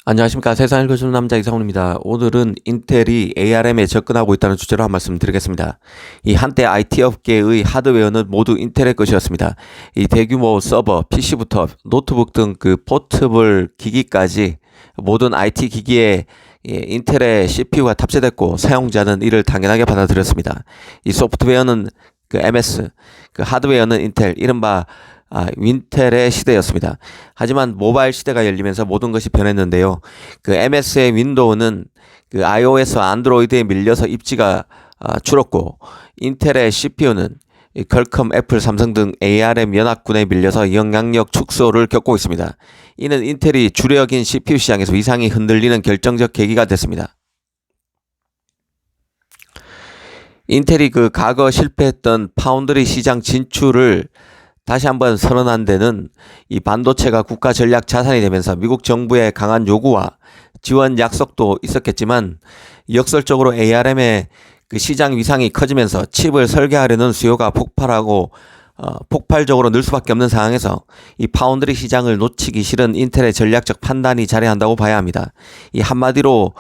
안녕하십니까. 세상을 읽어주는 남자 이상훈입니다. 오늘은 인텔이 ARM에 접근하고 있다는 주제로 한 말씀 드리겠습니다. 이 한때 IT 업계의 하드웨어는 모두 인텔의 것이었습니다. 이 대규모 서버, PC부터 노트북 등 그 포트블 기기까지 모든 IT 기기에 인텔의 CPU가 탑재됐고 사용자는 이를 당연하게 받아들였습니다. 이 소프트웨어는 그 MS, 그 하드웨어는 인텔, 이른바 윈텔의 시대였습니다. 하지만 모바일 시대가 열리면서 모든 것이 변했는데요. 그 MS의 윈도우는 그 iOS와 안드로이드에 밀려서 입지가 줄었고, 인텔의 CPU는 퀄컴, 애플, 삼성 등 ARM 연합군에 밀려서 영향력 축소를 겪고 있습니다. 이는 인텔이 주력인 CPU 시장에서 위상이 흔들리는 결정적 계기가 됐습니다. 인텔이 그 과거 실패했던 파운드리 시장 진출을 다시 한번 선언한 데는 이 반도체가 국가 전략 자산이 되면서 미국 정부의 강한 요구와 지원 약속도 있었겠지만, 역설적으로 ARM의 그 시장 위상이 커지면서 칩을 설계하려는 수요가 폭발적으로 늘 수밖에 없는 상황에서 이 파운드리 시장을 놓치기 싫은 인텔의 전략적 판단이 자리한다고 봐야 합니다. 이 한마디로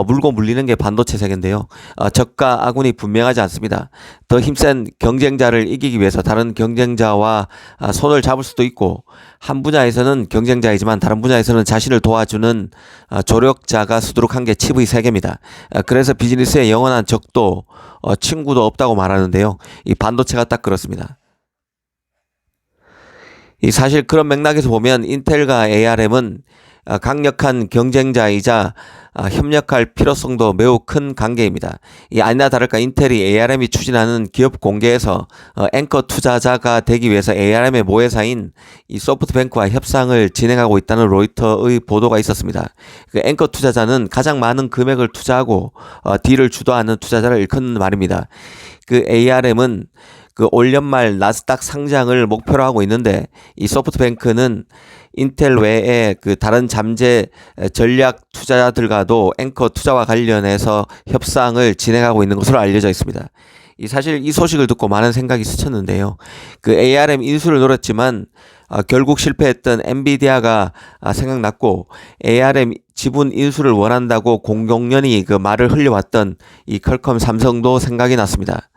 물고 물리는 게 반도체 세계인데요. 적과 아군이 분명하지 않습니다. 더 힘센 경쟁자를 이기기 위해서 다른 경쟁자와 손을 잡을 수도 있고, 한 분야에서는 경쟁자이지만 다른 분야에서는 자신을 도와주는 조력자가 수두룩한 게 칩의 세계입니다. 그래서 비즈니스에 영원한 적도 친구도 없다고 말하는데요. 이 반도체가 딱 그렇습니다. 사실 그런 맥락에서 보면 인텔과 ARM은 강력한 경쟁자이자 협력할 필요성도 매우 큰 관계입니다. 아니나 다를까 인텔이 ARM이 추진하는 기업 공개에서 앵커 투자자가 되기 위해서 ARM의 모회사인 이 소프트뱅크와 협상을 진행하고 있다는 로이터의 보도가 있었습니다. 그 앵커 투자자는 가장 많은 금액을 투자하고 딜을 주도하는 투자자를 일컫는 말입니다. 그 ARM은 그 올 연말 나스닥 상장을 목표로 하고 있는데, 이 소프트뱅크는 인텔 외에 그 다른 잠재 전략 투자자들과도 앵커 투자와 관련해서 협상을 진행하고 있는 것으로 알려져 있습니다. 사실 이 소식을 듣고 많은 생각이 스쳤는데요. 그 ARM 인수를 노렸지만 결국 실패했던 엔비디아가 생각났고, ARM 지분 인수를 원한다고 공공연히 그 말을 흘려왔던 이 퀄컴, 삼성도 생각이 났습니다.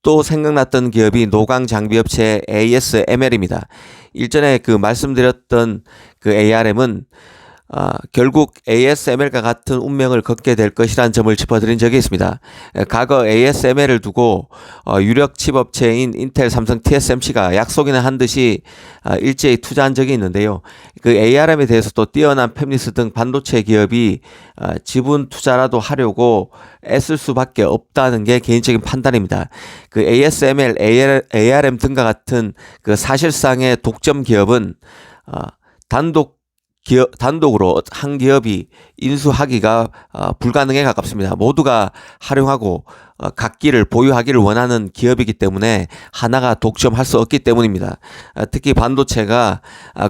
또 생각났던 기업이 노광 장비업체 ASML입니다. 일전에 그 말씀드렸던 그 ARM은 결국 ASML과 같은 운명을 걷게 될 것이라는 점을 짚어드린 적이 있습니다. 과거 ASML을 두고 유력 칩업체인 인텔, 삼성, TSMC가 약속이나 한 듯이 일제히 투자한 적이 있는데요. 그 ARM에 대해서 또 뛰어난 팹리스 등 반도체 기업이 지분 투자라도 하려고 애쓸 수밖에 없다는 게 개인적인 판단입니다. 그 ASML, ARM 등과 같은 그 사실상의 독점 기업은 단독으로 한 기업이 인수하기가 불가능에 가깝습니다. 모두가 활용하고 갖기를 보유하기를 원하는 기업이기 때문에 하나가 독점할 수 없기 때문입니다. 특히 반도체가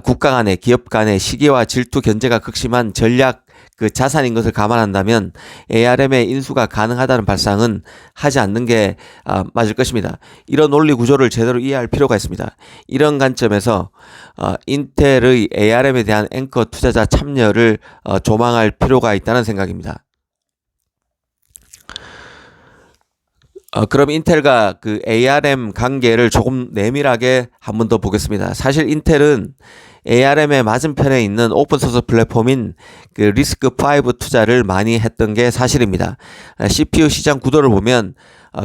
국가 간의, 기업 간의 시기와 질투 견제가 극심한 전략 그 자산인 것을 감안한다면 ARM의 인수가 가능하다는 발상은 하지 않는 게 맞을 것입니다. 이런 논리 구조를 제대로 이해할 필요가 있습니다. 이런 관점에서 인텔의 ARM에 대한 앵커 투자자 참여를 조망할 필요가 있다는 생각입니다. 그럼 인텔과 그 ARM 관계를 조금 내밀하게 한 번 더 보겠습니다. 사실 인텔은 ARM의 맞은편에 있는 오픈소스 플랫폼인 그 리스크5 투자를 많이 했던 게 사실입니다. CPU 시장 구도를 보면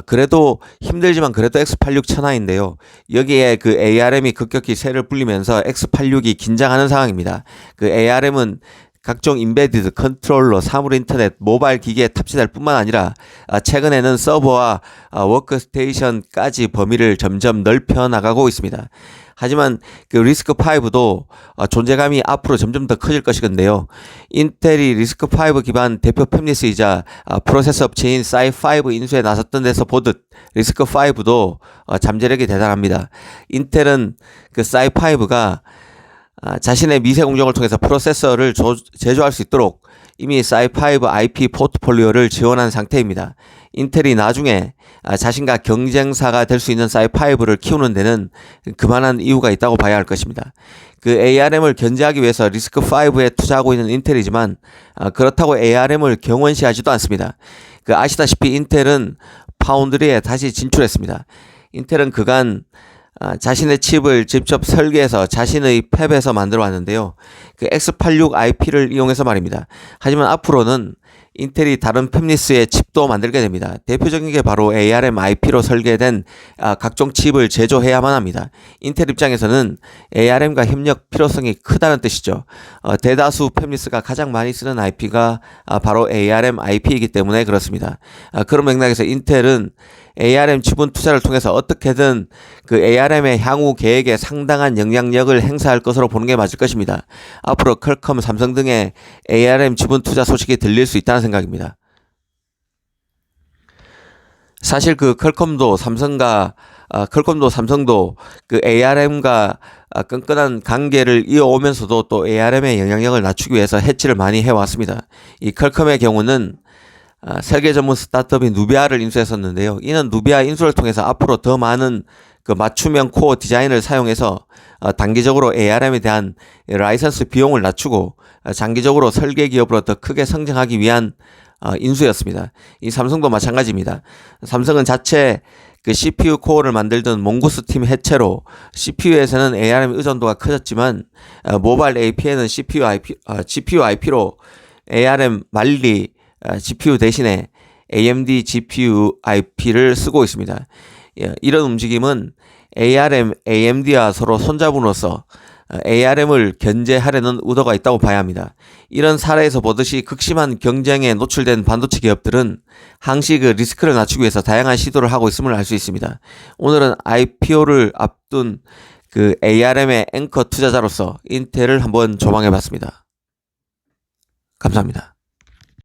그래도 힘들지만 그래도 X86 천하인데요. 여기에 그 ARM이 급격히 세를 불리면서 X86이 긴장하는 상황입니다. 그 ARM은 각종 인베디드, 컨트롤러, 사물 인터넷, 모바일 기기에 탑재될 뿐만 아니라 최근에는 서버와 워크스테이션까지 범위를 점점 넓혀 나가고 있습니다. 하지만 그 리스크5도 존재감이 앞으로 점점 더 커질 것이건데요. 인텔이 리스크5 기반 대표 팹리스이자 프로세서 업체인 사이5 인수에 나섰던 데서 보듯 리스크5도 잠재력이 대단합니다. 인텔은 그 사이5가 자신의 미세 공정을 통해서 프로세서를 제조할 수 있도록 이미 사이5 IP 포트폴리오를 지원한 상태입니다. 인텔이 나중에 자신과 경쟁사가 될 수 있는 사이5를 키우는 데는 그만한 이유가 있다고 봐야 할 것입니다. 그 ARM을 견제하기 위해서 리스크5에 투자하고 있는 인텔이지만 그렇다고 ARM을 경원시하지도 않습니다. 아시다시피 인텔은 파운드리에 다시 진출했습니다. 인텔은 그간 자신의 칩을 직접 설계해서 자신의 팹에서 만들어 왔는데요. X86 IP를 이용해서 말입니다. 하지만 앞으로는 인텔이 다른 팹리스의 칩도 만들게 됩니다. 대표적인 게 바로 ARM IP로 설계된 각종 칩을 제조해야만 합니다. 인텔 입장에서는 ARM과 협력 필요성이 크다는 뜻이죠. 대다수 팹리스가 가장 많이 쓰는 IP가 바로 ARM IP이기 때문에 그렇습니다. 그런 맥락에서 인텔은 ARM 지분 투자를 통해서 어떻게든 ARM의 향후 계획에 상당한 영향력을 행사할 것으로 보는 게 맞을 것입니다. 앞으로 퀄컴, 삼성 등의 ARM 지분 투자 소식이 들릴 수 있다는 생각입니다. 사실 퀄컴도 삼성도 ARM과 끈끈한 관계를 이어오면서도 또 ARM의 영향력을 낮추기 위해서 해치를 많이 해왔습니다. 이 퀄컴의 경우는 설계 전문 스타트업인 누비아를 인수했었는데요. 이는 누비아 인수를 통해서 앞으로 더 많은 맞춤형 코어 디자인을 사용해서 단기적으로 ARM에 대한 라이선스 비용을 낮추고 장기적으로 설계 기업으로 더 크게 성장하기 위한 인수였습니다. 이 삼성도 마찬가지입니다. 삼성은 자체 CPU 코어를 만들던 몽고스 팀 해체로 CPU에서는 ARM 의존도가 커졌지만 모바일 AP에는 GPU IP로 ARM 말리 GPU 대신에 AMD GPU IP를 쓰고 있습니다. 이런 움직임은 ARM, AMD와 서로 손잡음으로써 ARM을 견제하려는 의도가 있다고 봐야 합니다. 이런 사례에서 보듯이 극심한 경쟁에 노출된 반도체 기업들은 항시 리스크를 낮추기 위해서 다양한 시도를 하고 있음을 알 수 있습니다. 오늘은 IPO를 앞둔 ARM의 앵커 투자자로서 인텔을 한번 조망해 봤습니다. 감사합니다.